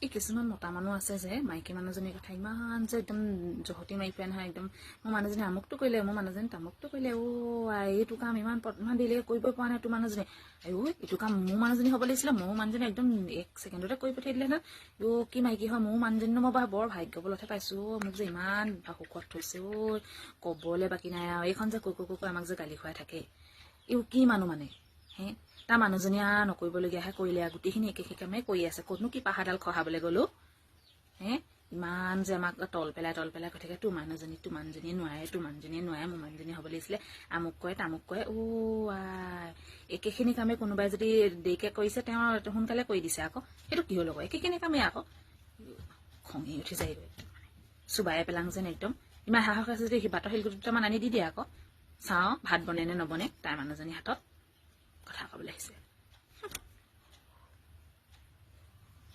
এই কিছুমান মতা মানুহ আছে যে মাইকী মানুহজনীৰ কথা ইমান যে একদম জহতি মাৰি ফুৰে নহয় একদম মোৰ মানুহজনী আমুকটো কৰিলে মোৰ মানুহজনী তামুকটো কৰিলে এইটো কাম ইমান দেৰিলৈকে কৰিব পৰা নাই তোৰ মানুহজনী এইটো কাম মোৰ মানুহজনী হ'ব লাগিছিলে মোৰ মানুহজনী একদম 1 ছেকেণ্ডতে কৰি পঠিয়াই দিলে না কি মাইকী হয় মোৰ মানুহজনী মই বৰ ভাগ্যবলতহে পাইছো মোক যে ইমান সুখত থৈছে ক'বলৈ বাকী নাই আৰু এইখন যে কৈ আমাক যে গালি খুৱাই থাকে কি মানুহ মানে হে তাৰ মানুহজনী নকৰিবলগীয়াহে কৰিলে গোটেইখিনি একে কামেই কৰি আছে ক'তনো কি পাহাৰডাল খহাবলৈ গ'লো হে ইমান যে আমাক তল পেলাই কৈ থাকে তোৰ মানুহজনীয়ে নোৱাৰে মোৰ মানুহজনী হ'ব লাগিছিলে আমুক কয় তামুক কয় একেখিনি কামেই কোনোবাই যদি দেৰিকৈ কৰিছে তেওঁ সোনকালে কৰি দিছে আকৌ সেইটো কি হ'ল আকৌ একেখিনি কামেই আকৌ খঙি উঠি যায় চুবাই পেলাং যেন একদম ইমান সাহস আছে যদি বাটৰ শিলগুটি দুটামান আনি দি দিয়ে আকৌ চাওঁ ভাত বনে নে নবনে তাইৰ মানুহজনী হাতত কথা ক'বলৈ আহিছে